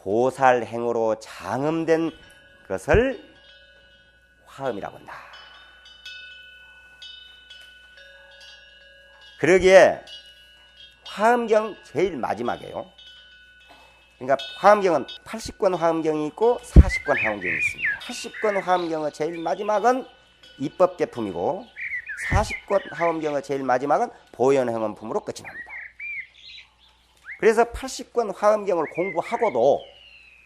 보살행으로 장음된 것을 화음이라고 한다. 그러기에 화음경 제일 마지막이에요. 그러니까 화음경은 80권 화음경이 있고 40권 화음경이 있습니다. 80권 화음경의 제일 마지막은 입법계품이고 40권 화음경의 제일 마지막은 보현행원품으로 끝이 납니다. 그래서 80권 화음경을 공부하고도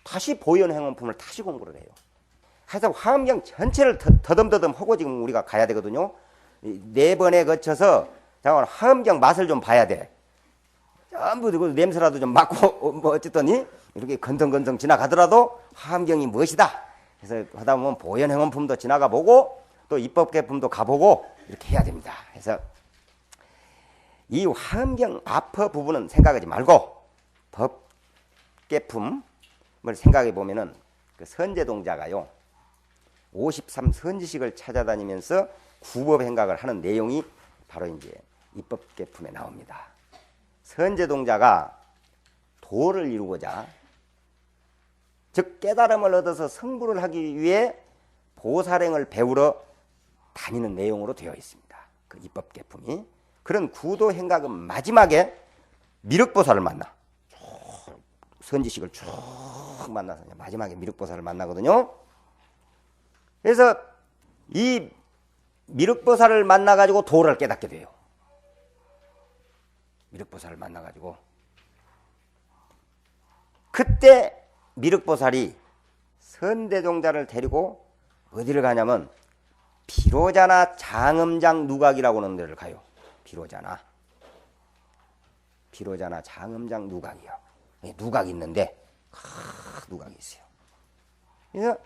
다시 보현행원품을 다시 공부를 해요. 하여튼 화음경 전체를 더듬더듬 하고 지금 우리가 가야 되거든요. 4번에 거쳐서 잠깐 화음경 맛을 좀 봐야 돼. 전부 냄새라도 좀 맡고 뭐 어쨌더니 이렇게 건성건성 지나가더라도 화음경이 무엇이다. 그래서 하다 보면 보현행원품도 지나가 보고 또 입법계품도 가보고 이렇게 해야 됩니다. 그래서 이 화음경 앞의 부분은 생각하지 말고 법계품을 생각해 보면은 그 선제동자가요 53 선지식을 찾아다니면서 구법행각을 하는 내용이 바로 이제 입법계품에 나옵니다. 선제동자가 도를 이루고자 즉 깨달음을 얻어서 성불을 하기 위해 보살행을 배우러 다니는 내용으로 되어 있습니다. 그 입법계품이 그런 구도행각은 마지막에 미륵보살을 만나 선지식을 쭉 만나서 마지막에 미륵보살을 만나거든요. 그래서 이 미륵보살을 만나가지고 도를 깨닫게 돼요. 미륵보살을 만나가지고 그때 미륵보살이 선대종자를 데리고 어디를 가냐면 비로자나 장음장 누각이라고 하는 데를 가요. 비로자나 장음장 누각이요. 누각이 있는데 누각이 있어요. 그래서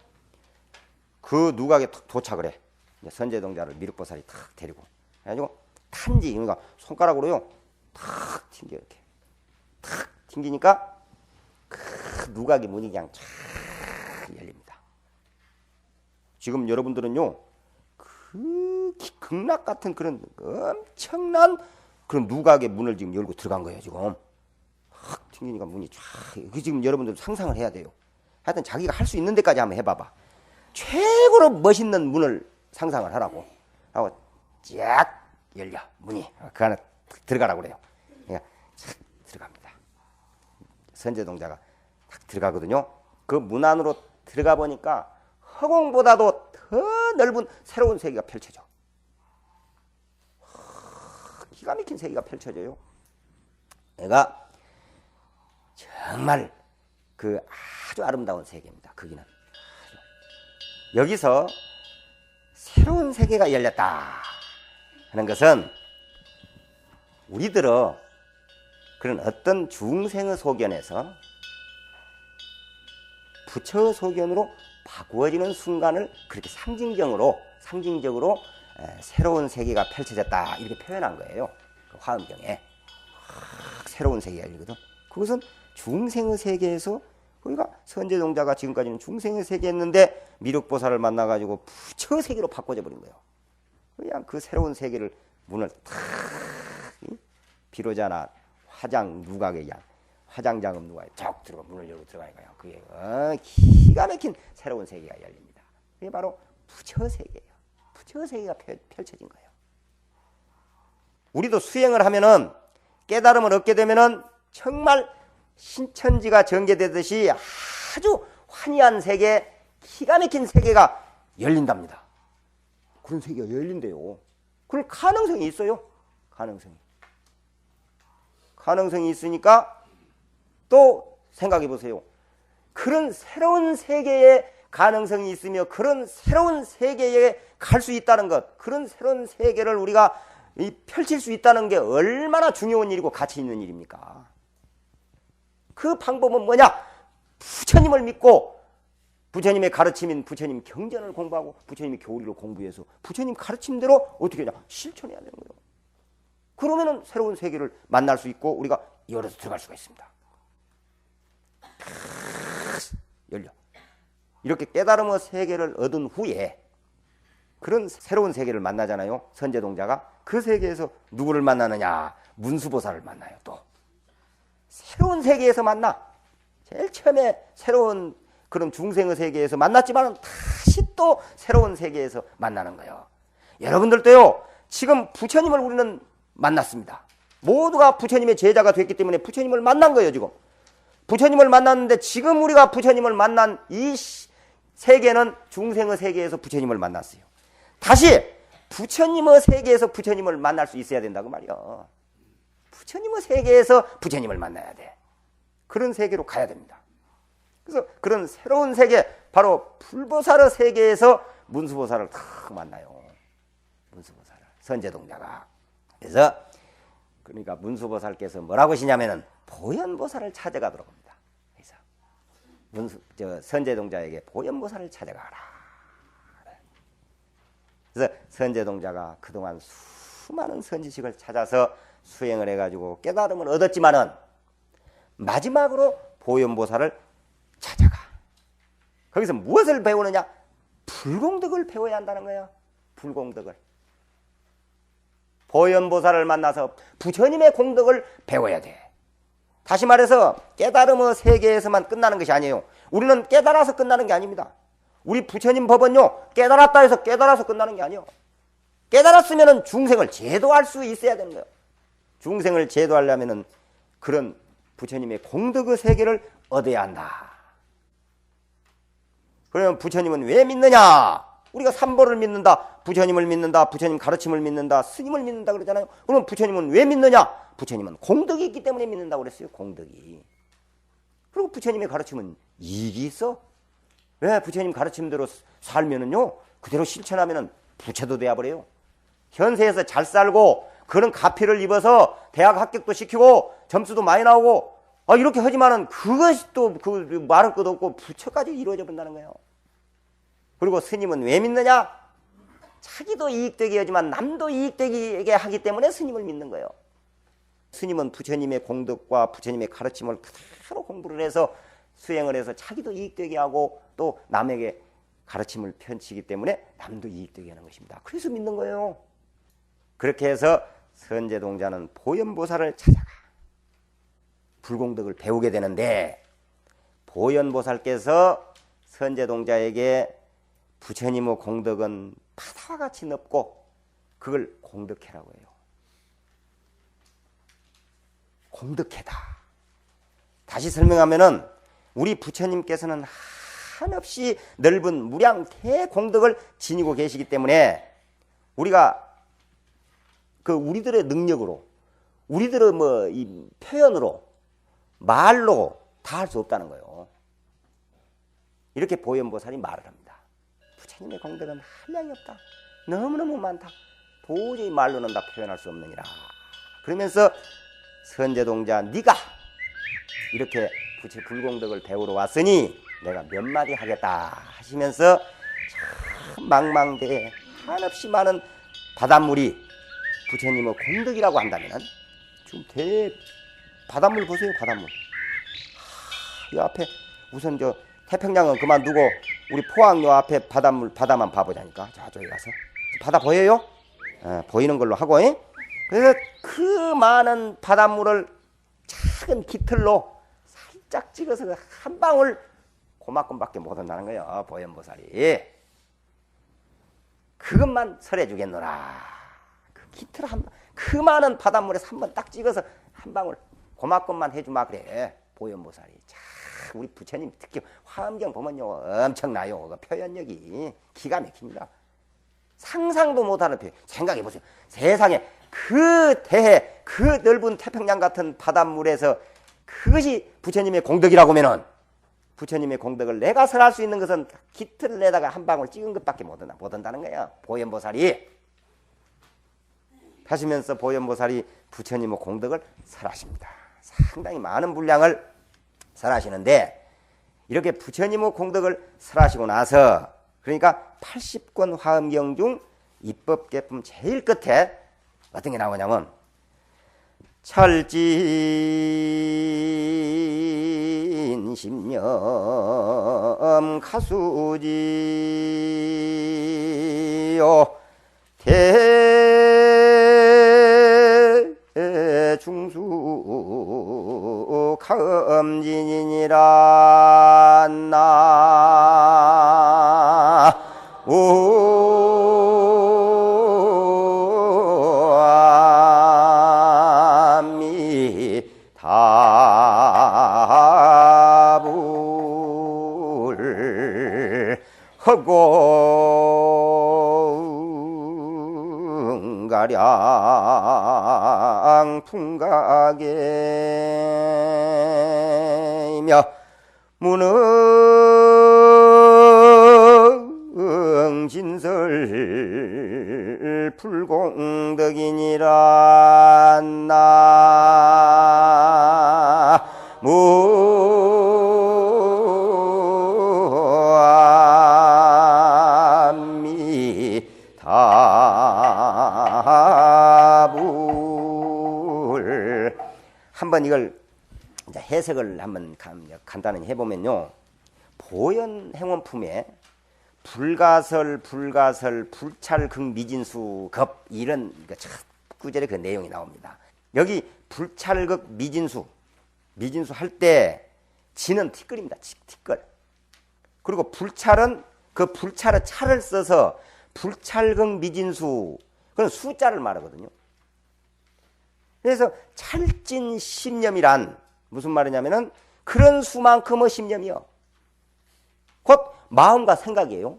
그 누각에 도착을 해. 선제동자를 미륵보살이 탁 데리고 그래가지고 탄지 그러니까 손가락으로요 탁 튕겨 이렇게 탁 튕기니까 그 누각의 문이 그냥 쫙 열립니다. 지금 여러분들은요 그 극락 같은 그런 엄청난 그런 누각의 문을 지금 열고 들어간 거예요. 지금 확 튕기니까 문이 쫙. 그 지금 여러분들 상상을 해야 돼요. 하여튼 자기가 할 수 있는 데까지 한번 해봐봐. 최고로 멋있는 문을 상상을 하라고 하고 쫙 열려 문이 그 안에 들어가라고 그래요. 그러니까 쫙 들어갑니다. 선제동자가 딱 들어가거든요. 그 문 안으로 들어가 보니까 허공보다도 더 넓은 새로운 세계가 펼쳐져. 기가 막힌 세계가 펼쳐져요. 내가 정말 그 아주 아름다운 세계입니다. 거기는 여기서 새로운 세계가 열렸다 하는 것은 우리들의 그런 어떤 중생의 소견에서 부처의 소견으로 바꾸어지는 순간을 그렇게 상징적으로 새로운 세계가 펼쳐졌다 이렇게 표현한 거예요. 그 화엄경에 새로운 세계가 열리거든. 그것은 중생의 세계에서 우리가 선제동자가 지금까지는 중생의 세계였는데 미륵보살을 만나가지고 부처의 세계로 바꿔져 버린 거예요. 그냥 그 새로운 세계를 문을 탁 비로자나 화장 누각의 양 화장장음 누각에 적 들어가 문을 열고 들어가니까요. 그게 기가 막힌 새로운 세계가 열립니다. 그게 바로 부처 세계예요. 부처 세계가 펼쳐진 거예요. 우리도 수행을 하면은 깨달음을 얻게 되면은 정말 신천지가 전개되듯이 아주 환희한 세계, 기가 막힌 세계가 열린답니다. 그런 세계가 열린대요. 그럴 가능성이 있어요. 가능성이 있으니까 또 생각해 보세요. 그런 새로운 세계의 가능성이 있으며 그런 새로운 세계에 갈 수 있다는 것, 그런 새로운 세계를 우리가 펼칠 수 있다는 게 얼마나 중요한 일이고 가치 있는 일입니까? 그 방법은 뭐냐? 부처님을 믿고 부처님의 가르침인 부처님 경전을 공부하고 부처님의 교리를 공부해서 부처님 가르침대로 어떻게 하냐? 실천해야 되는 거예요. 그러면은 새로운 세계를 만날 수 있고 우리가 열어서 들어갈 수가 있습니다. 열려. 이렇게 깨달음의 세계를 얻은 후에 그런 새로운 세계를 만나잖아요. 선제동자가. 그 세계에서 누구를 만나느냐? 문수보살을 만나요. 또 새로운 세계에서 만나. 제일 처음에 새로운 그런 중생의 세계에서 만났지만 다시 또 새로운 세계에서 만나는 거예요. 여러분들도요, 지금 부처님을 우리는 만났습니다. 모두가 부처님의 제자가 됐기 때문에 부처님을 만난 거예요, 지금. 부처님을 만났는데 지금 우리가 부처님을 만난 이 세계는 중생의 세계에서 부처님을 만났어요. 다시 부처님의 세계에서 부처님을 만날 수 있어야 된다고 말이야. 부처님의 세계에서 부처님을 만나야 돼. 그런 세계로 가야 됩니다. 그래서 그런 새로운 세계, 바로 불보살의 세계에서 문수보살을 탁 만나요. 문수보살을, 선제동자가. 그래서 그러니까 문수보살께서 뭐라고 하시냐면은 보현보살을 찾아가도록 합니다. 그래서 선제동자에게 보현보살을 찾아가라. 그래서 선제동자가 그동안 수많은 선지식을 찾아서 수행을 해가지고 깨달음을 얻었지만은 마지막으로 보현보살을 찾아가. 거기서 무엇을 배우느냐? 불공덕을 배워야 한다는 거야. 불공덕을. 보현보살을 만나서 부처님의 공덕을 배워야 돼. 다시 말해서 깨달음의 세계에서만 끝나는 것이 아니에요. 우리는 깨달아서 끝나는 게 아닙니다. 우리 부처님 법은요, 깨달았다 해서 깨달아서 끝나는 게 아니에요. 깨달았으면 중생을 제도할 수 있어야 되는 거예요. 중생을 제도하려면 그런 부처님의 공덕의 세계를 얻어야 한다. 그러면 부처님은 왜 믿느냐? 우리가 삼보를 믿는다, 부처님을 믿는다, 부처님 가르침을 믿는다, 스님을 믿는다 그러잖아요. 그럼 부처님은 왜 믿느냐? 부처님은 공덕이 있기 때문에 믿는다고 그랬어요. 공덕이. 그리고 부처님의 가르침은 이익이 있어. 왜? 부처님 가르침대로 살면은요, 그대로 실천하면은 부처도 되어버려요. 현세에서 잘 살고 그런 가피를 입어서 대학 합격도 시키고 점수도 많이 나오고 이렇게 하지만은 그것이 또 그 말할 것도 없고 부처까지 이루어져 본다는 거예요. 그리고 스님은 왜 믿느냐? 자기도 이익되게 하지만 남도 이익되게 하기 때문에 스님을 믿는 거예요. 스님은 부처님의 공덕과 부처님의 가르침을 그대로 공부를 해서 수행을 해서 자기도 이익되게 하고 또 남에게 가르침을 펼치기 때문에 남도 이익되게 하는 것입니다. 그래서 믿는 거예요. 그렇게 해서 선제동자는 보현보살을 찾아가 불공덕을 배우게 되는데, 보현보살께서 선제동자에게 부처님의 공덕은 바다와 같이 넓고 그걸 공덕해라고 해요. 공덕해다. 다시 설명하면은 우리 부처님께서는 한없이 넓은 무량 대공덕을 지니고 계시기 때문에 우리가 우리들의 능력으로, 우리들의 이 표현으로, 말로 다 할 수 없다는 거예요. 이렇게 보현보살이 말을 합니다. 부처님의 공덕은 한량이 없다. 너무너무 많다. 도저히 말로는 다 표현할 수 없느니라. 그러면서 선제동자, 네가 이렇게 불공덕을 배우러 왔으니 내가 몇 마디 하겠다 하시면서 참 망망대해 한없이 많은 바닷물이 부처님의 공덕이라고 한다면, 지금 바닷물 보세요. 바닷물. 이 앞에 우선 태평양은 그만두고 우리 포항 요 앞에 바다만 봐보자니까. 저기 가서 바다 보여요? 보이는 걸로 하고. 그래서 그 많은 바닷물을 작은 깃털로 살짝 찍어서 한 방울 그만큼밖에 못 한다는 거예요. 보현보살이. 그것만 설해 주겠노라. 그 깃털 그 많은 바닷물에서 한 번 딱 찍어서 한 방울 그만큼만 해주마 그래. 보현보살이. 참 우리 부처님 특히 화엄경 보면요 엄청나요. 그 표현력이 기가 막힙니다. 상상도 못하는 표현. 생각해보세요. 세상에 그 대해 그 넓은 태평양 같은 바닷물에서 그것이 부처님의 공덕이라고 하면은, 부처님의 공덕을 내가 설할 수 있는 것은 깃털을 내다가 한 방울 찍은 것밖에 못 한다는 거예요. 보현보살이. 하시면서 보현보살이 부처님의 공덕을 설하십니다. 상당히 많은 분량을 설하시는데, 이렇게 부처님의 공덕을 설하시고 나서, 그러니까 80권 화엄경 중 입법계품 제일 끝에 어떤 게 나오냐면, 찰진 십념 가수지요 대중수 가음진이니라 나무아미타불 허공가량 풍각이며 무능진설 불공덕이니라 나무아미타불. 한번 이걸 이제 해석을 한번 간단히 해보면요. 보현행원품에 불가설, 불찰극, 미진수,급 이런 첫 구절에 그 내용이 나옵니다. 여기 불찰극, 미진수 할 때 지는 티끌입니다. 티끌. 그리고 불찰은 그 불찰의 찰을 써서 불찰극, 미진수 그건 숫자를 말하거든요. 그래서 찰진 신념이란 무슨 말이냐면은 그런 수만큼의 신념이요. 곧 마음과 생각이에요.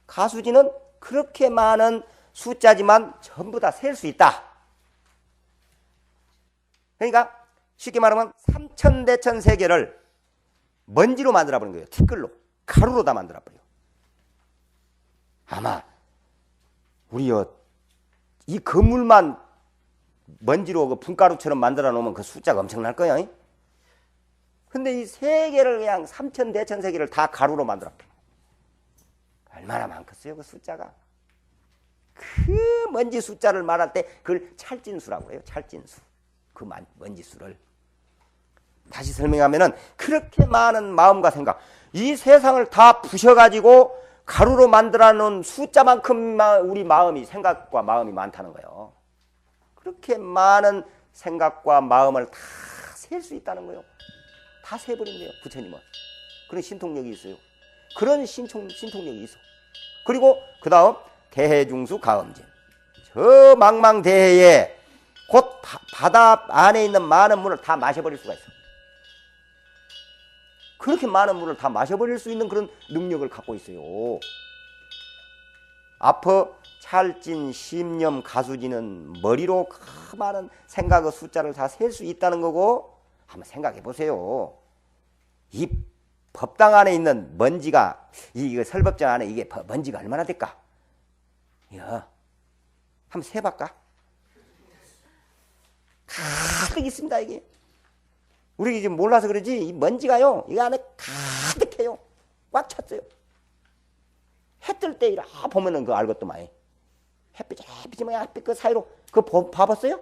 가수지는 그렇게 많은 숫자지만 전부 다 셀 수 있다. 그러니까 쉽게 말하면 삼천대천 세계를 먼지로 만들어버린 거예요. 티끌로, 가루로 다 만들어버려요. 아마 우리요 이 건물만 먼지로 그 분가루처럼 만들어 놓으면 그 숫자가 엄청날 거야. 근데 이 세계를 그냥 삼천대천 세계를 다 가루로 만들었대. 얼마나 많겠어요, 그 숫자가. 그 먼지 숫자를 말할 때 그걸 찰진수라고 해요. 찰진수. 그 먼지수를. 다시 설명하면은 그렇게 많은 마음과 생각, 이 세상을 다 부셔가지고 가루로 만들어 놓은 숫자만큼 우리 마음이, 생각과 마음이 많다는 거예요. 그렇게 많은 생각과 마음을 다 셀 수 있다는 거예요. 다 세버린대요, 부처님은. 그런 신통력이 있어요. 그런 신통력이 있어. 그리고 그 다음 대해중수 가음진. 저 망망대해에 곧 바다 안에 있는 많은 물을 다 마셔버릴 수가 있어. 그렇게 많은 물을 다 마셔버릴 수 있는 그런 능력을 갖고 있어요. 앞어 찰진 심념 가수지는 머리로 그 많은 생각의 숫자를 다 셀 수 있다는 거고, 한번 생각해 보세요. 이 법당 안에 있는 먼지가, 이 설법전 안에 이게 먼지가 얼마나 될까? 야, 한번 세볼까? 가득 있습니다, 이게. 우리 지금 몰라서 그러지, 이 먼지가요, 이 안에 가득해요. 꽉 찼어요. 해 뜰 때 이라 보면은 그 알것도만. 햇빛이 뭐야, 햇빛 그 사이로, 그거 봐봤어요?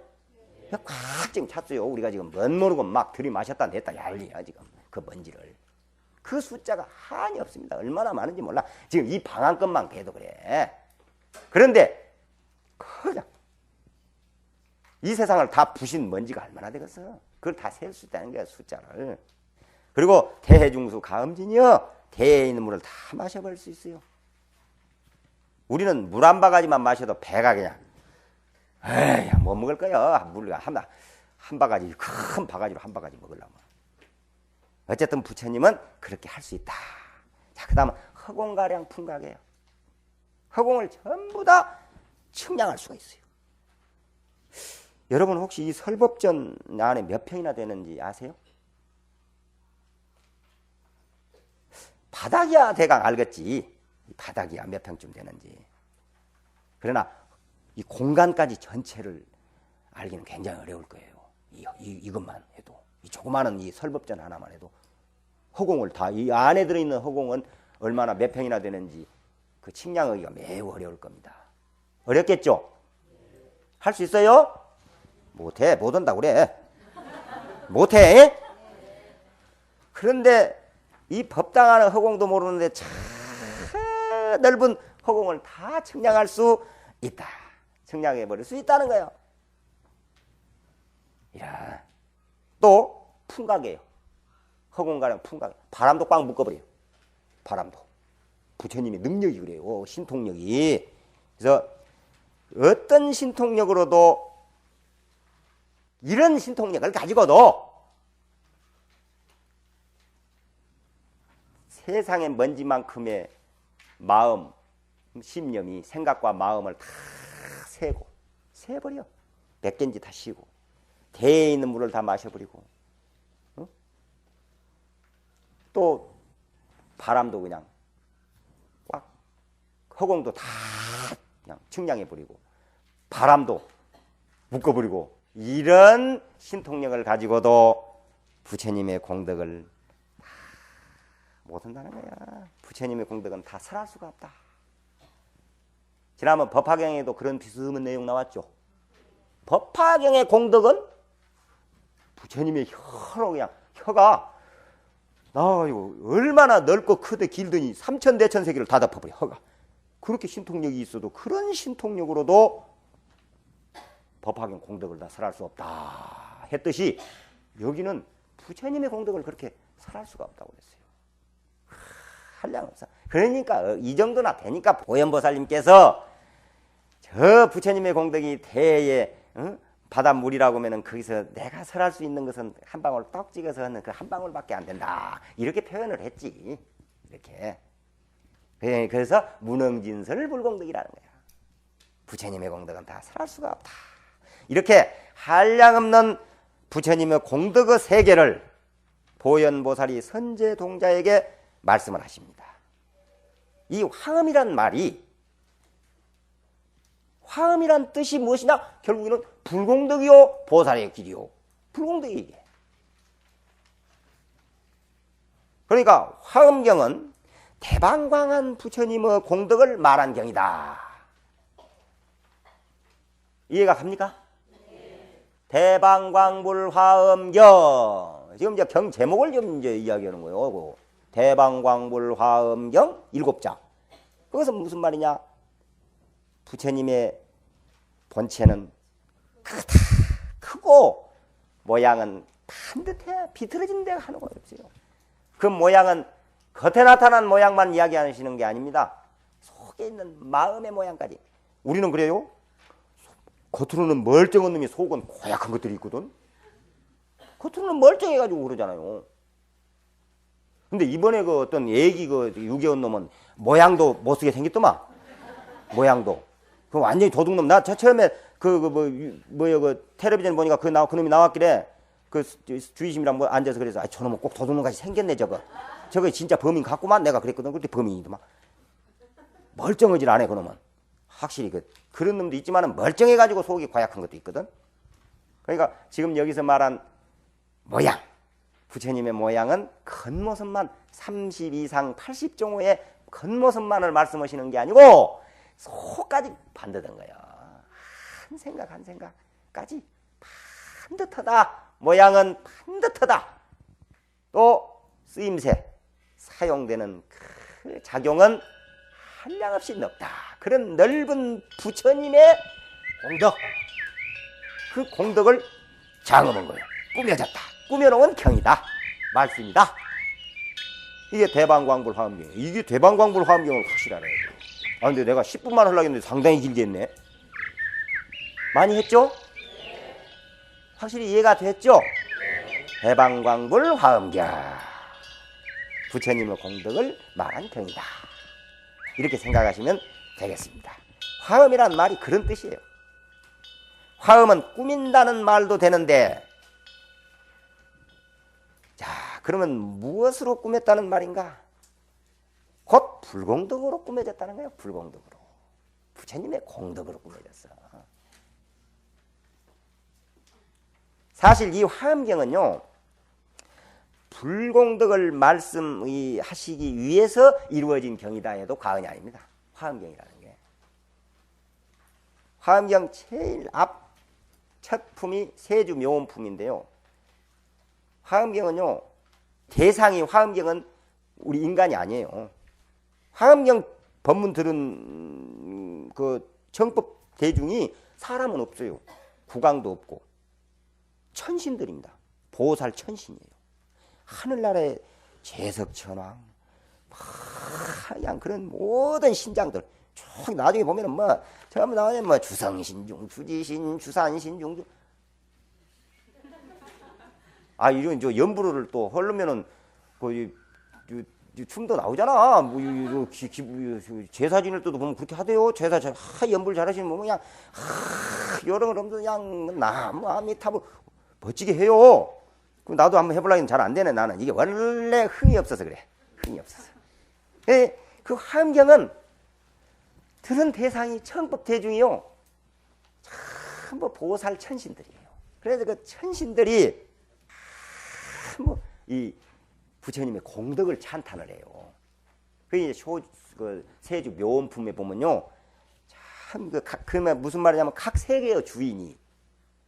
꽉 지금 찼어요. 우리가 지금 멋 모르고 막 들이마셨다 냈다 난리야, 지금. 그 먼지를. 그 숫자가 한이 없습니다. 얼마나 많은지 몰라. 지금 이 방 안 것만 해도 그래. 그런데, 그냥, 이 세상을 다 부신 먼지가 얼마나 되겠어? 그걸 다 셀 수 있다는 거야, 숫자를. 그리고 대해중수 가음진이요. 대해에 있는 물을 다 마셔버릴 수 있어요. 우리는 물 한 바가지만 마셔도 배가 그냥, 에이, 못 먹을 거야. 물 한 바가지, 큰 바가지로 한 바가지 먹으려면. 어쨌든 부처님은 그렇게 할 수 있다. 자, 그 다음은 허공가량 풍각이에요. 허공을 전부 다 측량할 수가 있어요. 여러분 혹시 이 설법전 안에 몇 평이나 되는지 아세요? 바닥이야 대강 알겠지. 바닥이야 몇 평쯤 되는지. 그러나 이 공간까지 전체를 알기는 굉장히 어려울 거예요. 이것만 해도. 이 조그마한 이 설법전 하나만 해도 허공을 다, 이 안에 들어있는 허공은 얼마나 몇 평이나 되는지 그 측량하기가 매우 어려울 겁니다. 어렵겠죠? 할 수 있어요? 못해, 못한다 그래. 못해. 그런데 이 법당 안에 허공도 모르는데 참 넓은 허공을 다 측량할 수 있다. 측량해 버릴 수 있다는 거예요. 이야. 또 풍각이에요. 허공가량 풍각. 바람도 꽉 묶어버려요. 바람도. 부처님의 능력이 그래요. 신통력이. 그래서 어떤 신통력으로도 이런 신통력을 가지고도 세상의 먼지만큼의 마음, 심념이 생각과 마음을 다 세버려. 몇 개인지 다 쉬고 대에 있는 물을 다 마셔버리고 또 바람도 그냥 꽉 허공도 다 그냥 측량해버리고 바람도 묶어버리고 이런 신통력을 가지고도 부처님의 공덕을 다 못한다는 거야. 부처님의 공덕은 다 설할 수가 없다. 지난번 법화경에도 그런 비스듬한 내용 나왔죠. 법화경의 공덕은 부처님의 혀로 그냥 혀가 이거 얼마나 넓고 크되 길더니 삼천대천세계를 다 덮어버려. 혀가 그렇게 신통력이 있어도 그런 신통력으로도 법화경 공덕을 다 설할 수 없다 했듯이 여기는 부처님의 공덕을 그렇게 설할 수가 없다고 그랬어요. 한량없어. 그러니까 이 정도나 되니까 보현보살님께서 저 부처님의 공덕이 대에 바닷물이라고 하면은 거기서 내가 설할 수 있는 것은 한 방울 떡 찍어서 하는 그 한 방울밖에 안 된다. 이렇게 표현을 했지. 이렇게. 그래서 문흥진설 불공덕이라는 거야. 부처님의 공덕은 다 설할 수가 없다. 이렇게 한량없는 부처님의 공덕의 세계를 보현보살이 선제동자에게 말씀을 하십니다. 이 화음이란 말이 화음이란 뜻이 무엇이냐? 결국에는 불공덕이요 보살의 길이요. 불공덕이 이게. 그러니까 화음경은 대방광한 부처님의 공덕을 말한 경이다. 이해가 갑니까? 대방광불 화음경. 지금 이제 경 제목을 좀 이제 이야기하는 거예요. 대방광불 화음경 7자. 그것은 무슨 말이냐? 부처님의 본체는 크고 모양은 반듯해. 비틀어진 데가 하는 거예요. 그 모양은 겉에 나타난 모양만 이야기하시는 게 아닙니다. 속에 있는 마음의 모양까지. 우리는 그래요. 겉으로는 멀쩡한 놈이 속은 고약한 것들이 있거든. 겉으로는 멀쩡해가지고 그러잖아요. 근데 이번에 그 어떤 애기 그 유괴한 놈은 모양도 못쓰게 생겼더만. 모양도. 그 완전히 도둑놈. 나 저 처음에 그 텔레비전 보니까 그 놈이 나왔길래 그 주의심이랑 뭐 앉아서 그래서 저놈은 꼭 도둑놈 같이 생겼네 저거. 저거 진짜 범인 같구만. 내가 그랬거든. 그때 범인이더만. 멀쩡하질 않아 그놈은. 확실히 그런 놈도 있지만은 멀쩡해가지고 속이 고약한 것도 있거든. 그러니까 지금 여기서 말한 모양. 부처님의 모양은 겉모습만 30 이상 80종호의 겉모습만을 말씀하시는 게 아니고 속까지 반듯한 거예요. 한 생각 한 생각까지 반듯하다. 모양은 반듯하다. 또 쓰임새 사용되는 그 작용은 한량없이 넓다. 그런 넓은 부처님의 공덕, 그 공덕을 장엄한 거예요. 꾸며졌다. 꾸며놓은 경이다. 말씀이다. 이게 대방광불 화엄경이에요. 이게 대방광불 화엄경을 확실히 알아야 돼요. 근데 내가 10분만 하려고 했는데 상당히 길게 했네. 많이 했죠? 확실히 이해가 됐죠? 대방광불 화엄경. 부처님의 공덕을 말한 경이다. 이렇게 생각하시면 되겠습니다. 화엄이란 말이 그런 뜻이에요. 화엄은 꾸민다는 말도 되는데, 자, 그러면 무엇으로 꾸몄다는 말인가? 곧 불공덕으로 꾸며졌다는 거예요. 불공덕으로. 부처님의 공덕으로 꾸며졌어. 사실 이 화엄경은요, 불공덕을 말씀하시기 위해서 이루어진 경이다 해도 과언이 아닙니다. 화엄경이라는 게. 화엄경 제일 앞 첫 품이 세주묘원품인데요. 화엄경은요, 대상이 화엄경은 우리 인간이 아니에요. 화엄경 법문 들은 그 정법 대중이 사람은 없어요. 국왕도 없고 천신들입니다. 보살 천신이에요. 하늘나라의 제석천왕, 그냥 그런 모든 신장들 쭉 나중에 보면은 뭐 전부 나오면 뭐 주성신중, 주지신, 주산신중. 이런 저 연부를 또 흐르면은 그 춤도 나오잖아. 뭐 제사지낼 때도 보면 그렇게 하대요. 제사 연불 잘하시는 분 그냥 여러 그럼도 그냥 나무 아미타불 멋지게 해요. 나도 한번 해보려니 잘 안 되네. 나는 이게 원래 흥이 없어서 그래. 흥이 없어서. 그 화엄경은 들은 대상이 천법대중이요. 전부 보살 천신들이에요. 그래서 그 천신들이 이 부처님의 공덕을 찬탄을 해요. 그 세주 묘원품에 보면요, 참 그러면 무슨 말이냐면 각 세계의 주인이,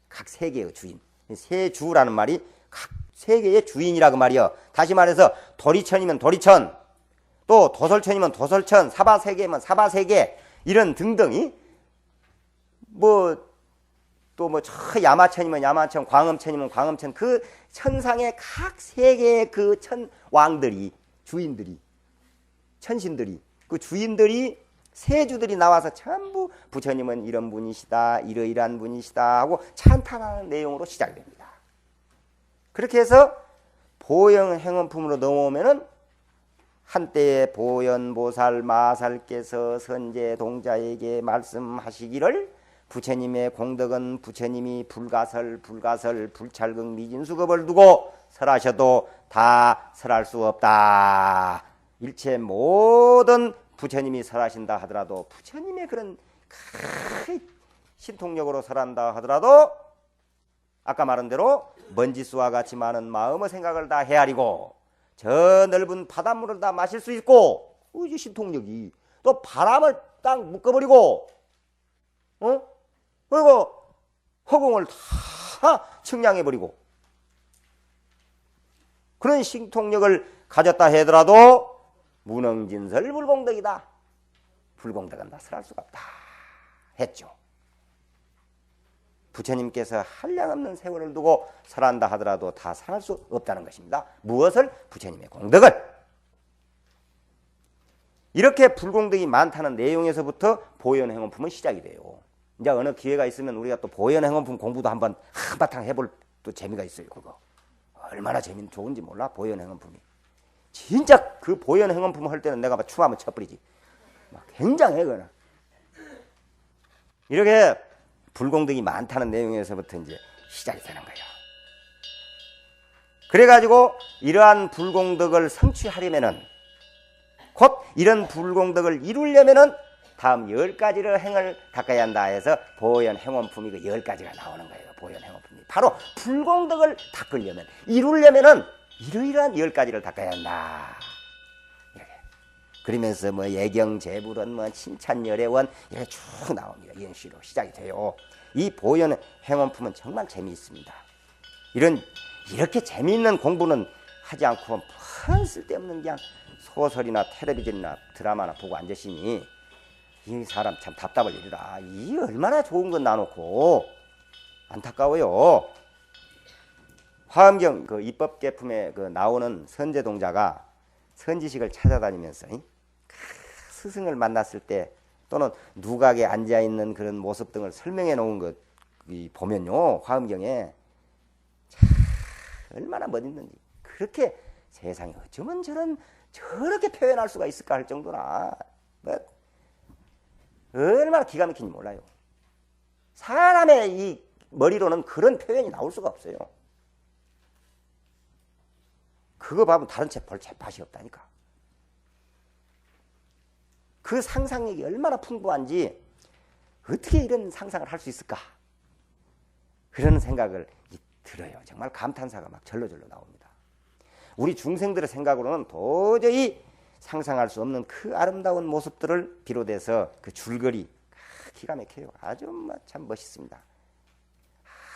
각 세계의 주인, 세주라는 말이 각 세계의 주인이라고 말이요. 다시 말해서 도리천이면 도리천, 또 도설천이면 도설천, 사바세계면 사바세계, 이런 등등이 또 야마천이면 야마천, 광음천이면 광음천, 그 천상의 각 세계의 그 천왕들이, 주인들이, 천신들이, 그 주인들이, 세주들이 나와서 전부 부처님은 이런 분이시다, 이러이러한 분이시다 하고 찬탄하는 내용으로 시작이 됩니다. 그렇게 해서 보영 행원품으로 넘어오면은 한때에 보현보살 마살께서 선제동자에게 말씀하시기를 부처님의 공덕은 부처님이 불가설 불찰극 미진수급을 두고 설하셔도 다 설할 수 없다. 일체 모든 부처님이 설하신다 하더라도, 부처님의 그런 신통력으로 설한다 하더라도 아까 말한 대로 먼지수와 같이 많은 마음의 생각을 다 헤아리고 저 넓은 바닷물을 다 마실 수 있고, 이제 신통력이 또 바람을 딱 묶어버리고 그리고 허공을 다 측량해버리고 그런 신통력을 가졌다 하더라도 무능진설 불공덕이다. 불공덕은 다 설할 수가 없다 했죠. 부처님께서 한량없는 세월을 두고 설한다 하더라도 다 설할 수 없다는 것입니다. 무엇을? 부처님의 공덕을. 이렇게 불공덕이 많다는 내용에서부터 보현행원품은 시작이 돼요. 이제 어느 기회가 있으면 우리가 또 보현행원품 공부도 한바탕 해볼 또 재미가 있어요. 그거 얼마나 좋은지 몰라. 보현행원품이 진짜 그 보현행원품 할 때는 내가 막 춤 한번 춰버리지. 막 굉장해. 그거는 이렇게 불공덕이 많다는 내용에서부터 이제 시작이 되는 거예요. 그래가지고 이러한 불공덕을 성취하려면은, 곧 이런 불공덕을 이루려면은 다음 10가지를 행을 닦아야 한다 해서 보현행원품이 그 10가지가 나오는 거예요. 보현행원품이 바로 불공덕을 닦으려면, 이루려면은 이러이러한 10가지를 닦아야 한다. 이렇게. 그러면서 뭐 예경제불원, 뭐 칭찬열애원 이렇게 쭉 나옵니다. 이런 식으로 시작이 돼요. 이 보현행원품은 정말 재미있습니다. 이렇게 재미있는 공부는 하지 않고 쓸데없는 그냥 소설이나 텔레비전이나 드라마나 보고 앉으시니 이 사람 참 답답을 이르라. 이 얼마나 좋은 건 놔놓고 안타까워요. 화엄경 그 입법계품에 그 나오는 선제동자가 선지식을 찾아다니면서 스승을 만났을 때 또는 누각에 앉아있는 그런 모습 등을 설명해 놓은 것 보면요, 화엄경에 얼마나 멋있는지, 그렇게 세상에 어쩌면 저렇게 표현할 수가 있을까 할 정도나 얼마나 기가 막힌지 몰라요. 사람의 이 머리로는 그런 표현이 나올 수가 없어요. 그거 봐면 다른 책 볼 맛이 없다니까. 그 상상력이 얼마나 풍부한지 어떻게 이런 상상을 할 수 있을까? 그런 생각을 들어요. 정말 감탄사가 막 절로절로 나옵니다. 우리 중생들의 생각으로는 도저히 상상할 수 없는 그 아름다운 모습들을 비롯해서 그 줄거리 기가 막혀요. 아주 참 멋있습니다.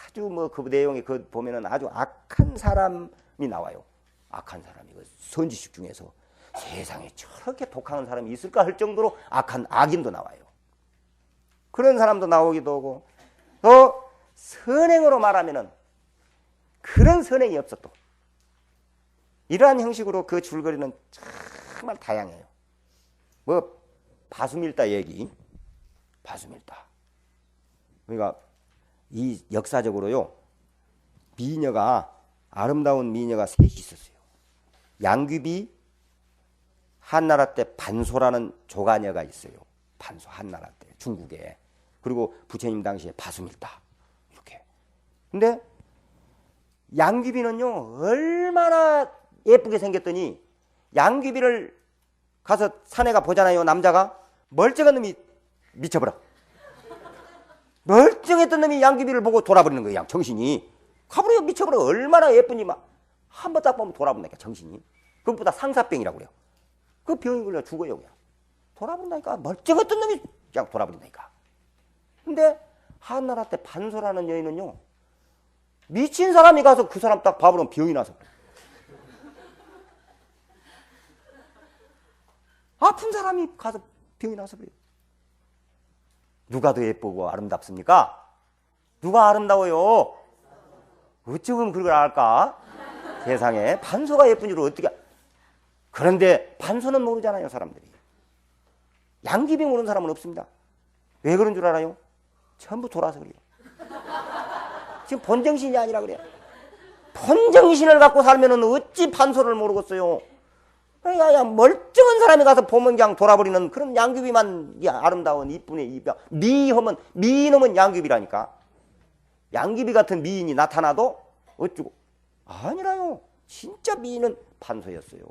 아주 그 내용이 그 보면은 아주 악한 사람이 나와요. 악한 사람이 선지식 중에서 세상에 저렇게 독한 사람이 있을까 할 정도로 악한 악인도 나와요. 그런 사람도 나오기도 하고, 또 선행으로 말하면은 그런 선행이 없어 또. 이러한 형식으로 그 줄거리는 정말 다양해요. 뭐 바수밀다 얘기, 바수밀다. 그러니까 이 역사적으로요, 미녀가, 아름다운 미녀가 셋이 있었어요. 양귀비, 한나라 때 반소라는 조가녀가 있어요. 반소, 한나라 때 중국에. 그리고 부처님 당시에 바수밀다. 이렇게. 근데 양귀비는요, 얼마나 예쁘게 생겼더니 양귀비를 가서 사내가 보잖아요. 남자가 멀쩡한 놈이 미쳐버려. 멀쩡했던 놈이 양귀비를 보고 돌아버리는 거예요. 양 정신이 가버려. 미쳐버려. 얼마나 예쁘니 막 한 번 딱 보면 돌아본다니까 정신이. 그것보다 상사병이라고 그래요. 그 병이 걸려 죽어요. 그냥 돌아본다니까. 멀쩡했던 놈이 그냥 돌아버린다니까. 근데 한나라 때 반소라는 여인은요, 미친 사람이 가서 그 사람 딱 봐보면 병이 나서 그래. 아픈 사람이 가서 병이 나서 그래요. 누가 더 예쁘고 아름답습니까? 누가 아름다워요? 어쩌면 그걸 알까? 세상에 반소가 예쁜 줄 어떻게. 그런데 반소는 모르잖아요, 사람들이. 양귀비 모르는 사람은 없습니다. 왜 그런 줄 알아요? 전부 돌아서 그래요. 지금 본정신이 아니라 그래요. 본정신을 갖고 살면은 어찌 반소를 모르겠어요. 야, 멀쩡한 사람이 가서 보면 그냥 돌아버리는 그런 양귀비만 아름다운 이쁜의 이병. 미놈은 양귀비라니까. 양귀비 같은 미인이 나타나도 어쩌고. 아니라요. 진짜 미인은 반소였어요.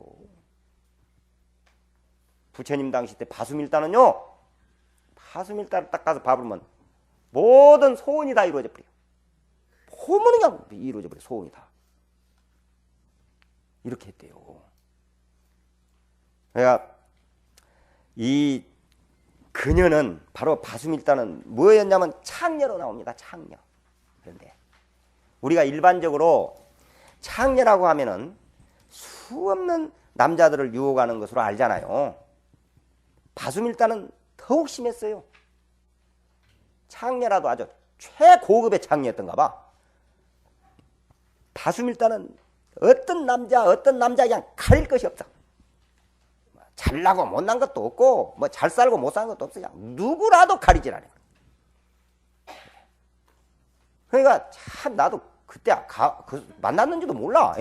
부처님 당시 때 바수밀다는요, 바수밀다를 딱 가서 봐보면 모든 소원이 다 이루어져 버려요. 소문이 그냥 이루어져 버려요. 소원이 다. 이렇게 했대요. 그러니까 이 그녀는 바로 바수밀다는 뭐였냐면 창녀로 나옵니다. 창녀. 그런데 우리가 일반적으로 창녀라고 하면은 수없는 남자들을 유혹하는 것으로 알잖아요. 바수밀다는 더욱 심했어요. 창녀라도 아주 최고급의 창녀였던가 봐. 바수밀다는 어떤 남자 그냥 가릴 것이 없어. 잘나고 못난 것도 없고 뭐 잘 살고 못 사는 것도 없어. 그냥 누구라도 가리질 않아요. 그러니까 참 나도 그때 만났는지도 몰라.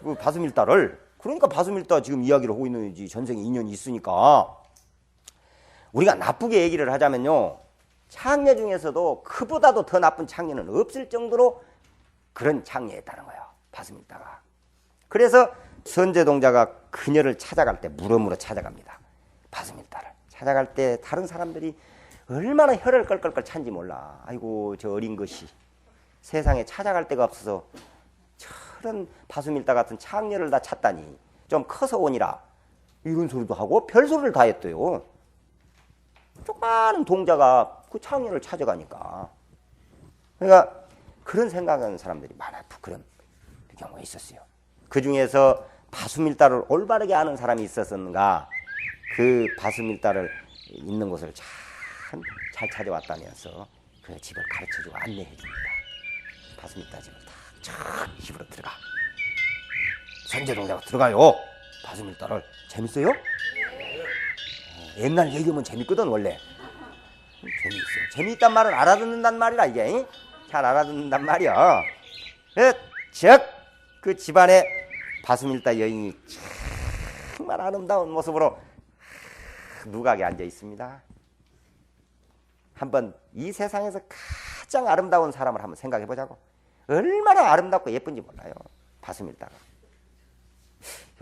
그 바수밀다를. 그러니까 바수밀다 지금 이야기를 하고 있는지 전생에 인연이 있으니까. 우리가 나쁘게 얘기를 하자면요, 창녀 중에서도 그보다도 더 나쁜 창녀는 없을 정도로 그런 창녀였다는 거예요, 바수밀다가. 그래서 선제동자가 그녀를 찾아갈 때 물어물어 찾아갑니다. 바수밀다를 찾아갈 때 다른 사람들이 얼마나 혀를 끌끌끌 찬지 몰라. 아이고 저 어린 것이 세상에 찾아갈 데가 없어서 저런 바수밀다 같은 창녀를 다 찾다니 좀 커서 오니라, 이런 소리도 하고 별소리를 다 했대요. 조그마한 동자가 그 창녀를 찾아가니까. 그러니까 그런 생각하는 사람들이 많아요. 그런 경우가 있었어요. 그 중에서 바수밀다를 올바르게 아는 사람이 있었는가, 그 바수밀다를 있는 곳을 참 잘 찾아왔다면서 그 집을 가르쳐주고 안내해 줍니다. 바수밀다 집을 탁 집으로 들어가. 선제동자가 들어가요. 바수밀다를. 재밌어요? 옛날 얘기하면 재밌거든 원래. 재미있어요. 재미있단 말은 알아듣는단 말이라 이게. 잘 알아듣는단 말이야. 즉 그 집안에 바수밀다 여인이 정말 아름다운 모습으로 누각에 앉아 있습니다. 한번 이 세상에서 가장 아름다운 사람을 한번 생각해 보자고. 얼마나 아름답고 예쁜지 몰라요, 바수밀다가.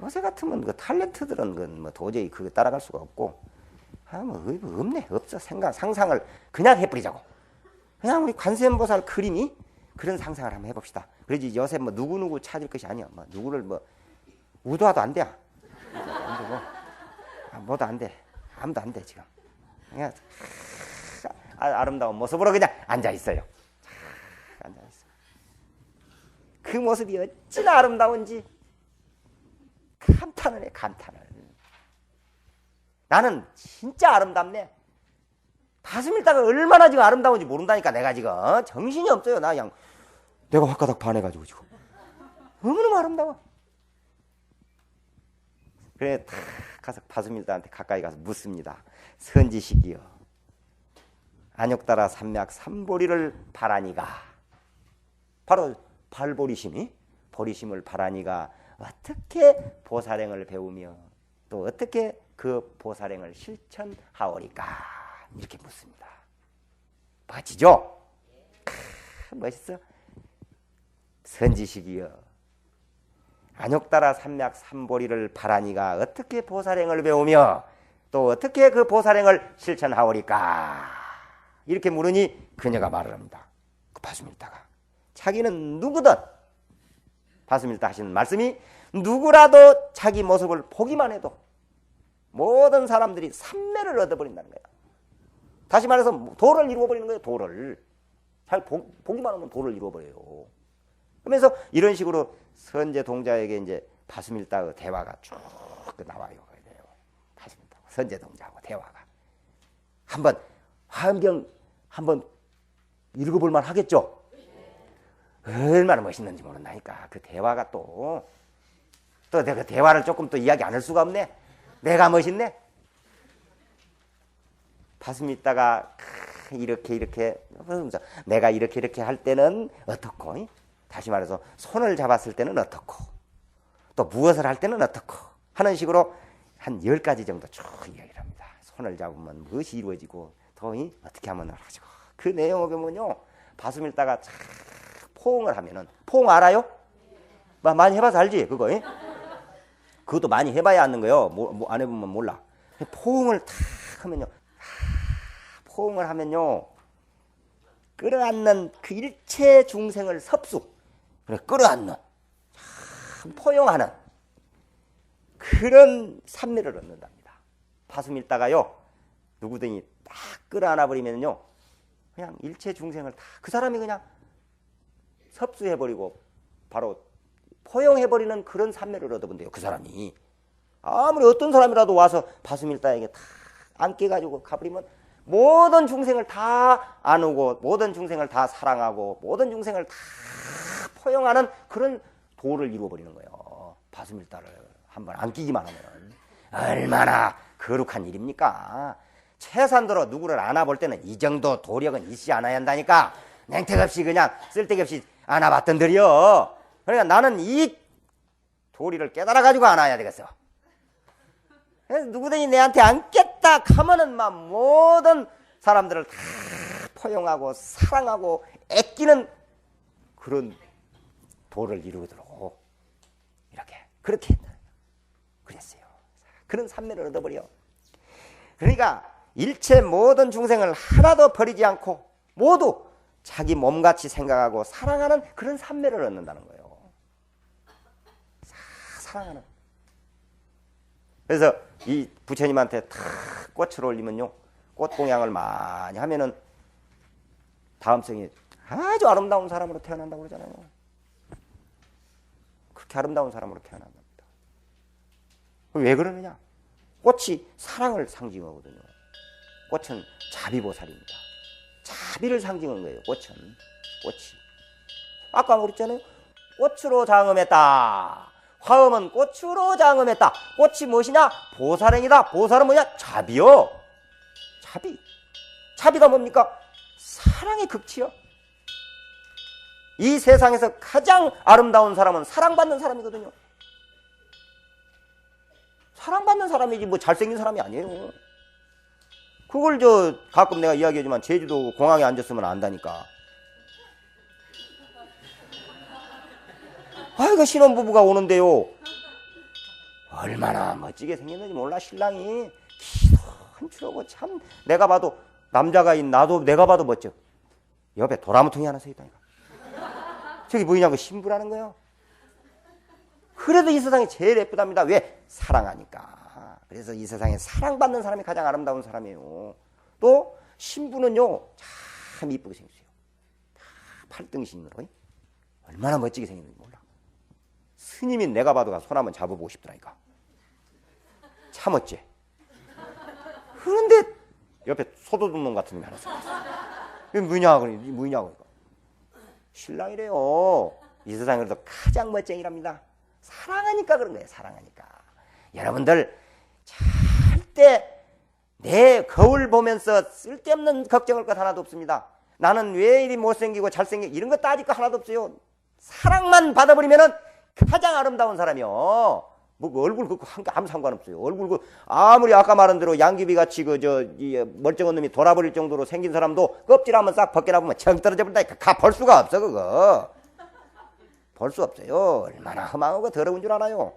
요새 같으면 그 탤런트들은 뭐 도저히 그거 따라갈 수가 없고, 뭐 없네, 없어. 상상을 그냥 해버리자고. 그냥 우리 관세음보살 그림이 그런 상상을 한번 해봅시다. 그러지 요새 뭐 누구누구 찾을 것이 아니야. 뭐 누구를 뭐 우도와도 안 돼. 안 되고 뭐도 안 돼. 아무도 안 돼 지금. 그냥 아름다운 모습으로 그냥 앉아 있어요. 앉아 있어. 그 모습이 어찌나 아름다운지 감탄을 해, 감탄을. 나는 진짜 아름답네. 바수밀다가 얼마나 지금 아름다운지 모른다니까. 내가 지금 정신이 없어요. 나 그냥 내가 확가닥 반해가지고 지금 너무너무 아름다워. 그래 탁 가서 바수밀다한테 가까이 가서 묻습니다. 선지식이여, 안욕따라 삼맥 삼보리를 바라니가, 바로 발보리심이 보리심을 바라니가 어떻게 보살행을 배우며 또 어떻게 그 보살행을 실천하오리까, 이렇게 묻습니다. 멋지죠? 멋있어. 선지식이여, 안욕따라 삼맥 삼보리를 바라니가 어떻게 보살행을 배우며 또 어떻게 그 보살행을 실천하오리까, 이렇게 물으니 그녀가 말을 합니다. 그 바수밀다가 자기는 누구든, 바수밀다 하시는 말씀이 누구라도 자기 모습을 보기만 해도 모든 사람들이 삼매를 얻어버린다는 거야. 다시 말해서 도를 이루어버리는 거예요. 도를 잘 보기만 하면 도를 이루어버려요. 그러면서 이런 식으로 선제 동자에게 이제 바수밀다의 대화가 쭉 나와요. 바수밀다 선제 동자하고 대화가 한번 화엄경 한번 읽어볼 만 하겠죠. 얼마나 멋있는지 모른다니까. 그 대화가 또 내가 그 대화를 조금 또 이야기 안 할 수가 없네. 내가 멋있네. 바수밀다가 이렇게 내가 이렇게 할 때는 어떻고, 다시 말해서 손을 잡았을 때는 어떻고, 또 무엇을 할 때는 어떻고 하는 식으로 한 10가지 정도 쭉 이야기를 합니다. 손을 잡으면 무엇이 이루어지고 더 어떻게 하면 하시고, 그 내용을 보면요, 바수밀다가 포옹을 하면은, 포옹 알아요? 많이 해봐서 알지 그거? 그것도 많이 해봐야 아는 거예요. 안 해보면 몰라. 포옹을 탁 하면요, 포옹을 하면요, 끌어안는 그 일체 중생을 섭수, 끌어안는, 포용하는 그런 삼매를 얻는답니다. 바수밀다가요, 누구든지 딱 끌어안아 버리면요, 그냥 일체 중생을 다 그 사람이 그냥 섭수해버리고 바로 포용해버리는 그런 삼매를 얻어본대요. 그 사람이 아무리 어떤 사람이라도 와서 바수밀다에게 다 안겨가지고 가버리면 모든 중생을 다 안고 모든 중생을 다 사랑하고 모든 중생을 다 포용하는 그런 도를 이루어버리는 거예요. 바수밀다를 한번 안기기만 하면 얼마나 거룩한 일입니까? 최소한도로 누구를 안아볼 때는 이 정도 도력은 있지 않아야 한다니까. 냉택없이 그냥 쓸데없이 안아봤던들이요. 그러니까 나는 이 도리를 깨달아가지고 안아야 되겠어. 그래서 누구든지 내한테 안겠다 하면은 막 모든 사람들을 다 포용하고 사랑하고 애끼는 그런 도를 이루도록 이렇게 그렇게 그랬어요. 그런 삼매를 얻어버려. 그러니까 일체 모든 중생을 하나도 버리지 않고 모두 자기 몸같이 생각하고 사랑하는 그런 삼매를 얻는다는 거예요. 사랑하는. 그래서 이 부처님한테 탁 꽃을 올리면요, 꽃공양을 많이 하면은 다음 생에 아주 아름다운 사람으로 태어난다고 그러잖아요. 그렇게 아름다운 사람으로 태어난답니다. 왜 그러느냐? 꽃이 사랑을 상징하거든요. 꽃은 자비보살입니다. 자비를 상징한 거예요. 꽃이. 아까 그랬잖아요. 꽃으로 장엄했다. 화엄은 꽃으로 장엄했다. 꽃이 무엇이냐? 보살행이다. 보살은 뭐냐? 자비요. 자비가 뭡니까? 사랑의 극치요. 이 세상에서 가장 아름다운 사람은 사랑받는 사람이거든요. 사랑받는 사람이지 뭐 잘생긴 사람이 아니에요. 그걸 가끔 내가 이야기하지만 제주도 공항에 앉았으면 안다니까. 아이고 신혼부부가 오는데요, 얼마나 멋지게 생겼는지 몰라. 신랑이 키도 훔치고 참 내가 봐도 남자가인 나도 내가 봐도 멋져. 옆에 도라무통이 하나 서 있다니까. 저기 뭐냐고 신부라는 거예요. 그래도 이 세상이 제일 예쁘답니다. 왜? 사랑하니까. 그래서 이 세상에 사랑받는 사람이 가장 아름다운 사람이에요. 또 신부는요 참 이쁘게 생겼어요. 다 팔등신으로 얼마나 멋지게 생겼는지 몰라. 스님이 내가 봐도 손 한번 잡아보고 싶더라니까. 참 어째. 그런데 옆에 소도둑놈 같은 놈이 하나 있어. 이게 뭐냐고 그러니까. 신랑이래요. 이 세상에서 가장 멋쟁이랍니다. 사랑하니까 그런 거예요. 사랑하니까. 여러분들 절대 내 거울 보면서 쓸데없는 걱정할 것 하나도 없습니다. 나는 왜 이리 못생기고 잘생기고 이런 거 따질 거 하나도 없어요. 사랑만 받아버리면은 가장 아름다운 사람이요. 뭐 얼굴 그 아무 상관없어요. 얼굴 그 아무리 아까 말한 대로 양귀비 같이 이 멀쩡한 놈이 돌아버릴 정도로 생긴 사람도 껍질 한번 싹 벗겨놔보면 정 떨어져 버린다니까. 볼 수가 없어 그거. 볼 수 없어요. 얼마나 험하고 더러운 줄 알아요.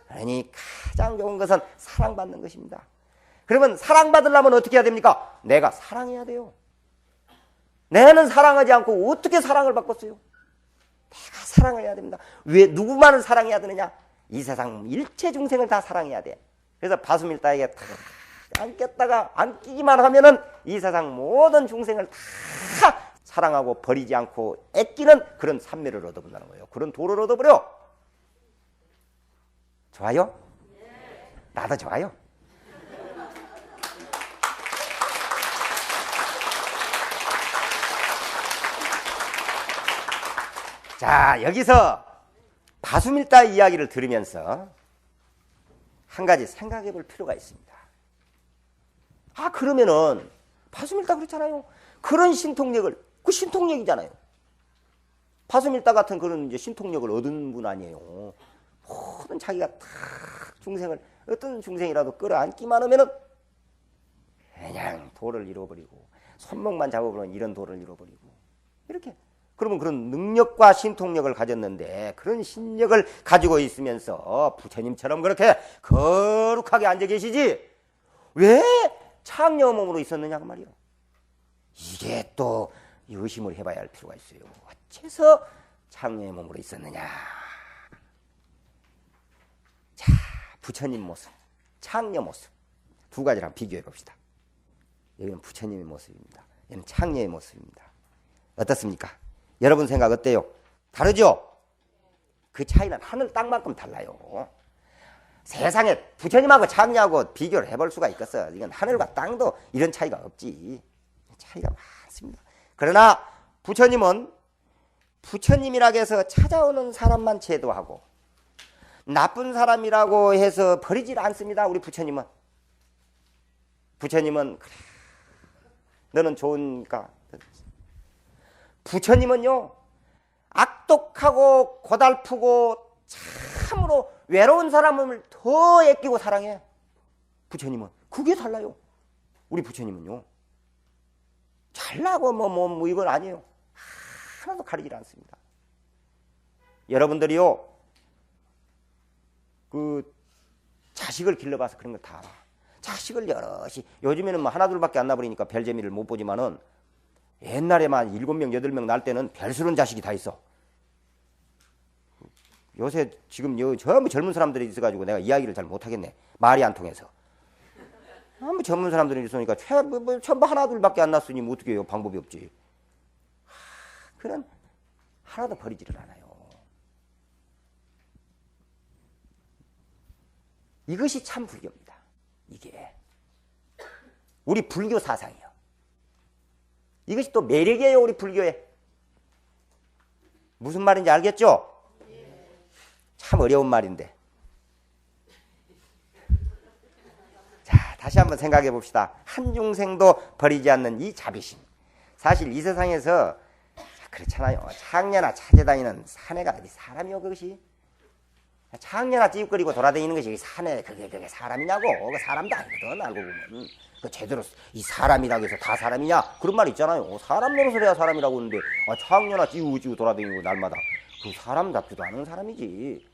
그러니 가장 좋은 것은 사랑받는 것입니다. 그러면 사랑받으려면 어떻게 해야 됩니까? 내가 사랑해야 돼요. 내는 사랑하지 않고 어떻게 사랑을 받겠어요? 내가 사랑해야 됩니다. 왜 누구만을 사랑해야 되느냐? 이 세상 일체 중생을 다 사랑해야 돼. 그래서 바수밀다에게 다 안겼다가 안기기만 하면은 이 세상 모든 중생을 다 사랑하고 버리지 않고 애끼는 그런 삼매를 얻어본다는 거예요. 그런 도를 얻어버려. 좋아요? 나도 좋아요. 자, 여기서 바수밀다 이야기를 들으면서 한 가지 생각해 볼 필요가 있습니다. 아, 그러면은 바수밀다 그렇잖아요. 그런 신통력을, 그 신통력이잖아요. 바수밀다 같은 그런 이제 신통력을 얻은 분 아니에요. 모든 자기가 다 중생을, 어떤 중생이라도 끌어안기만 하면은 그냥 도를 잃어버리고 손목만 잡아보면 이런 도를 잃어버리고 이렇게. 그러면 그런 능력과 신통력을 가졌는데 그런 신력을 가지고 있으면서 부처님처럼 그렇게 거룩하게 앉아 계시지 왜 창녀 몸으로 있었느냐 그 말이요. 이게 또 의심을 해봐야 할 필요가 있어요. 어째서 창녀의 몸으로 있었느냐. 자, 부처님 모습, 창녀 모습 두 가지를 한번 비교해 봅시다. 여기는 부처님의 모습입니다. 여기는 창녀의 모습입니다. 어떻습니까? 여러분 생각 어때요? 다르죠? 그 차이는 하늘 땅만큼 달라요. 세상에 부처님하고 창녀하고 비교를 해볼 수가 있겠어. 이건 하늘과 땅도 이런 차이가 없지. 차이가 많습니다. 그러나 부처님은 부처님이라고 해서 찾아오는 사람만 제도하고 나쁜 사람이라고 해서 버리질 않습니다. 우리 부처님은. 부처님은 그래, 너는 좋으니까. 부처님은요 악독하고 고달프고 참으로 외로운 사람을 더 애끼고 사랑해. 부처님은 그게 달라요. 우리 부처님은요 잘나고 뭐 이건 아니에요. 하나도 가리질 않습니다. 여러분들이요 그 자식을 길러봐서 그런 거 다 알아. 자식을 여럿이 요즘에는 뭐 하나 둘밖에 안 나버리니까 별 재미를 못 보지만은 옛날에만 7명 8명 날 때는 별스러운 자식이 다 있어. 요새 지금 전부 젊은 사람들이 있어가지고 내가 이야기를 잘 못하겠네. 말이 안 통해서. 뭐 젊은 사람들이 있으니까 전부 하나 둘밖에 안 났으니 뭐 어떻게 해요. 방법이 없지. 그런 하나도 버리지를 않아요. 이것이 참 불교입니다. 이게 우리 불교 사상이요. 이것이 또 매력이에요. 우리 불교에. 무슨 말인지 알겠죠? 참 어려운 말인데. 자, 다시 한번 생각해 봅시다. 한 중생도 버리지 않는 이 자비심. 사실 이 세상에서 그렇잖아요. 창녀나 찾아다니는 사내가 어디 사람이요 그것이. 창녀나 찌웃거리고 돌아다니는 것이 사내 그게 사람이냐고. 그 사람도 아니거든 알고 보면. 그 제대로 이 사람이라고 해서 다 사람이냐 그런 말 있잖아요. 사람 노릇을 해야 사람이라고 하는데 창녀나 찌우찌우 돌아다니고 날마다 그 사람답지도 않은 사람이지.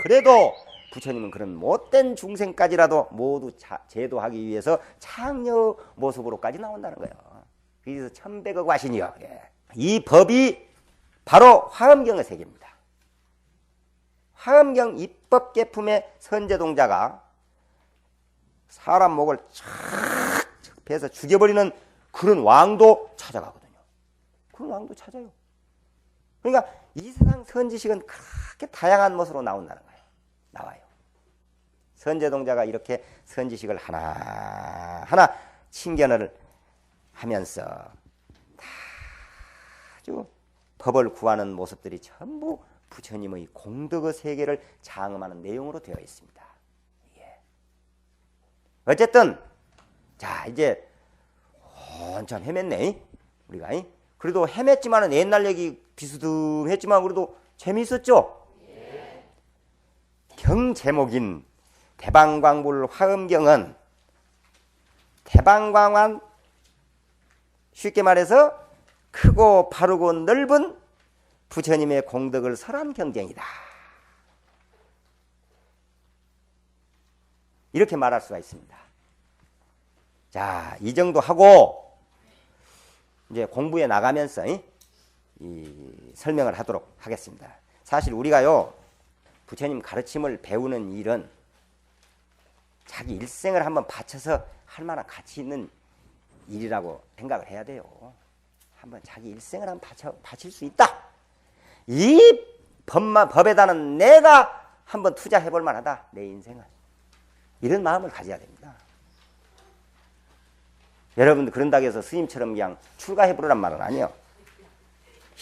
그래도 부처님은 그런 못된 중생까지라도 모두 제도하기 위해서 창녀 모습으로까지 나온다는 거예요. 그래서 천백억 와신이요. 예. 이 법이 바로 화엄경의 세계입니다. 화엄경 입법계품의 선제동자가 사람 목을 촥 베서 죽여버리는 그런 왕도 찾아가거든요. 그런 왕도 찾아요. 그러니까 이 세상 선지식은 그렇게 다양한 모습으로 나온다는 거예요. 나와요. 선제동자가 이렇게 선지식을 하나하나 친견을 하면서 아주 법을 구하는 모습들이 전부 부처님의 공덕의 세계를 장엄하는 내용으로 되어 있습니다. 예. 어쨌든 자 이제 한참 헤맸네 우리가. 그래도 헤맸지만은 옛날 얘기 비스듬했지만 그래도 재미있었죠. 예. 경 제목인 대방광불 화엄경은 대방광환 쉽게 말해서 크고 바르고 넓은 부처님의 공덕을 설한 경쟁이다. 이렇게 말할 수가 있습니다. 자, 이 정도 하고 이제 공부에 나가면서 이 설명을 하도록 하겠습니다. 사실 우리가요 부처님 가르침을 배우는 일은 자기 일생을 한번 바쳐서 할 만한 가치 있는 일이라고 생각을 해야 돼요. 한번 자기 일생을 한번 바칠 수 있다. 이 법에다는 내가 한번 투자해 볼 만하다. 내 인생을. 이런 마음을 가져야 됩니다. 여러분들 그런다고 해서 스님처럼 그냥 출가해 보라는 말은 아니에요.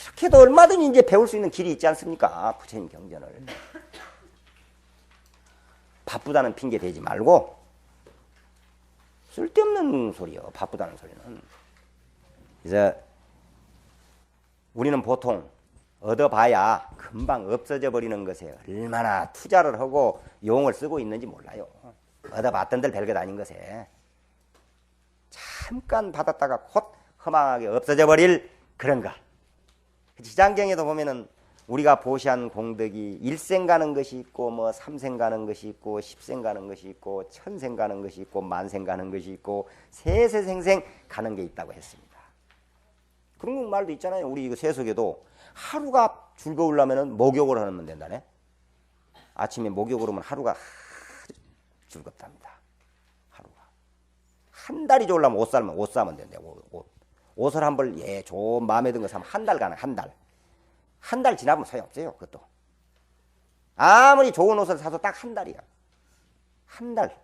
이렇게 해도 얼마든지 이제 배울 수 있는 길이 있지 않습니까? 부처님 경전을. 바쁘다는 핑계 대지 말고 쓸데없는 소리요. 바쁘다는 소리는. 그래서 우리는 보통 얻어봐야 금방 없어져 버리는 것에 얼마나 투자를 하고 용을 쓰고 있는지 몰라요. 얻어봤던 들 별것 아닌 것에 잠깐 받았다가 곧 허망하게 없어져 버릴 그런 것. 지장경에도 보면은 우리가 보시한 공덕이 일생 가는 것이 있고 뭐 삼생 가는 것이 있고 십생 가는 것이 있고 천생 가는 것이 있고 만생 가는 것이 있고 세세생생 가는 게 있다고 했습니다. 그런 말도 있잖아요. 우리 이거 세속에도 하루가 즐거우려면 목욕을 하면 된다네. 아침에 목욕을 하면 하루가 즐겁답니다. 하루가. 한 달이 좋으려면 옷 사면 된대. 옷을 한 벌 좋은 마음에 든 거 사면 한 달 가는 한 달. 한 달 지나면 소용없어요. 그것도. 아무리 좋은 옷을 사도 딱 한 달이야. 한 달.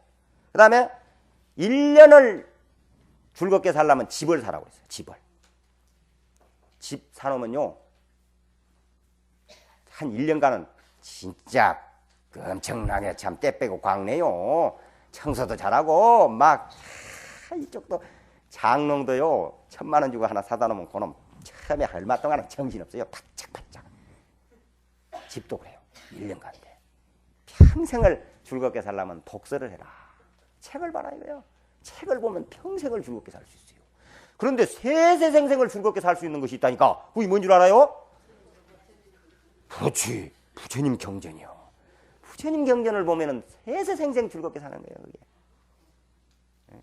그 다음에 1년을 즐겁게 살려면 집을 사라고 했어요. 집을. 집 사놓으면요. 한 1년간은 진짜 엄청나게 참 때 빼고 광내요. 청소도 잘하고 막 이쪽도 장롱도요. 1000만 원 주고 하나 사다 놓으면 그놈 처음에 얼마 동안은 정신없어요. 바짝바짝. 집도 그래요. 1년간. 평생을 즐겁게 살려면 독서를 해라. 책을 봐라 이거요. 책을 보면 평생을 즐겁게 살 수 있어요. 그런데 세세생생을 즐겁게 살 수 있는 것이 있다니까. 그게 뭔 줄 알아요? 그렇지. 부처님 경전이요. 부처님 경전을 보면은 세세생생 즐겁게 사는 거예요. 그게.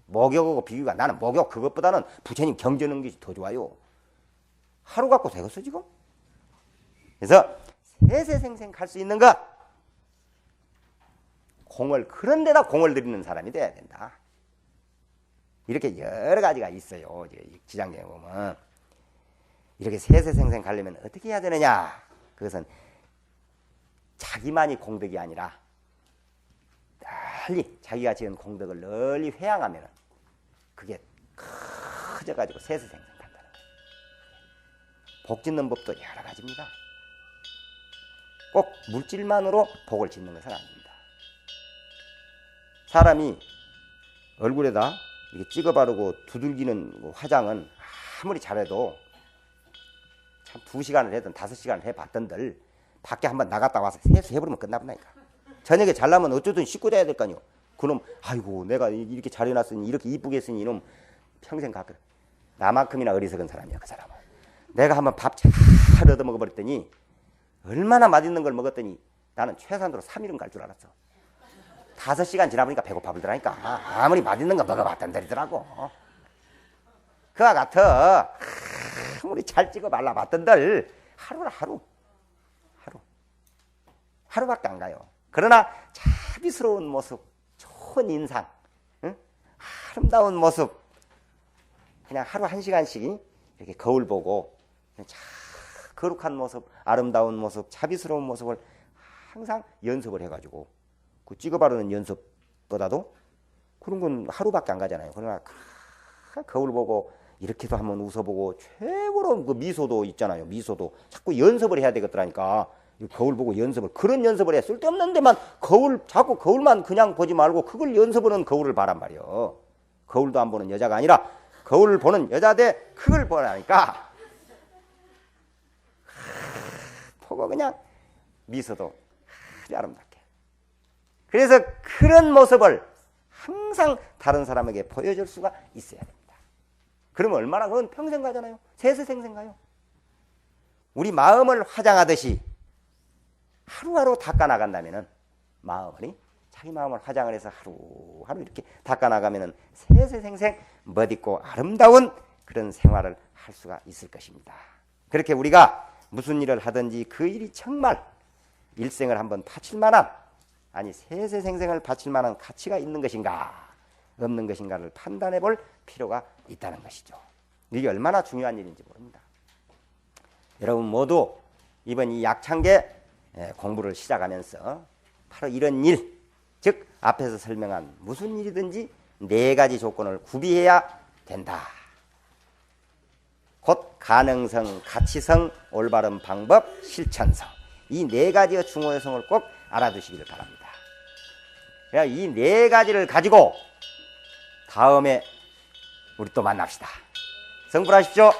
목욕하고 비교가 나는 목욕 그것보다는 부처님 경전하는 것이 더 좋아요. 하루 갖고 되겠어 지금? 그래서 세세생생 갈 수 있는 것 공을 그런 데다 공을 들이는 사람이 돼야 된다. 이렇게 여러 가지가 있어요. 지장경에 보면 이렇게 세세생생 가려면 어떻게 해야 되느냐? 그것은 자기만이 공덕이 아니라 널리 자기가 지은 공덕을 널리 회양하면 그게 커져가지고 세세생생 간다는 거예요. 복 짓는 법도 여러 가지입니다. 꼭 물질만으로 복을 짓는 것은 아닙니다. 사람이 얼굴에다 이렇게 찍어 바르고 두들기는 화장은 아무리 잘해도 참 2시간을 해든 5시간을 해봤던들 밖에 한번 나갔다 와서 세수해버리면 끝나버리니까. 저녁에 잘나면 어쩌든 씻고 자야 될 거 아니요. 그놈 아이고 내가 이렇게 잘해놨으니 이렇게 이쁘게 했으니 이놈 평생 가끔 나만큼이나 어리석은 사람이야 그 사람은. 내가 한번 밥 잘 얻어먹어버렸더니 얼마나 맛있는 걸 먹었더니 나는 최소한으로 3일은 갈 줄 알았어. 5시간 지나보니까 배고파 불더라니까. 아무리 맛있는 거 먹어봤던들이더라고. 그와 같아 아무리 잘 찍어 발라봤던들 하루밖에 안 가요. 그러나 자비스러운 모습, 좋은 인상, 응? 아름다운 모습 그냥 하루 1시간씩 이렇게 거울 보고 거룩한 모습, 아름다운 모습, 자비스러운 모습을 항상 연습을 해가지고 그 찍어 바르는 연습보다도 그런 건 하루밖에 안 가잖아요. 그러나 거울 보고 이렇게도 한번 웃어보고 최고로 그 미소도 있잖아요. 미소도 자꾸 연습을 해야 되겠더라니까. 거울 보고 연습을 그런 연습을 해. 쓸데없는 데만 자꾸 거울만 그냥 보지 말고 그걸 연습하는 거울을 봐란 말이요. 거울도 안 보는 여자가 아니라 거울을 보는 여자 대 그걸 보라니까. 보고 그냥 미소도 아주 아름답게. 그래서 그런 모습을 항상 다른 사람에게 보여줄 수가 있어야 됩니다. 그러면 얼마나 그건 평생 가잖아요. 세세생생 가요. 우리 마음을 화장하듯이 하루하루 닦아나간다면은 마음이 자기 마음을 화장을 해서 하루하루 이렇게 닦아나가면은 세세생생 멋있고 아름다운 그런 생활을 할 수가 있을 것입니다. 그렇게 우리가 무슨 일을 하든지 그 일이 정말 일생을 한번 바칠 만한 아니 세세생생을 바칠 만한 가치가 있는 것인가 없는 것인가를 판단해 볼 필요가 있다는 것이죠. 이게 얼마나 중요한 일인지 모릅니다. 여러분 모두 이번 이 약창계 공부를 시작하면서 바로 이런 일, 즉 앞에서 설명한 무슨 일이든지 4가지 조건을 구비해야 된다. 곧 가능성, 가치성, 올바른 방법, 실천성. 이 4가지의 중요성을 꼭 알아두시기를 바랍니다. 이 4가지를 가지고 다음에 우리 또 만납시다. 성불하십시오.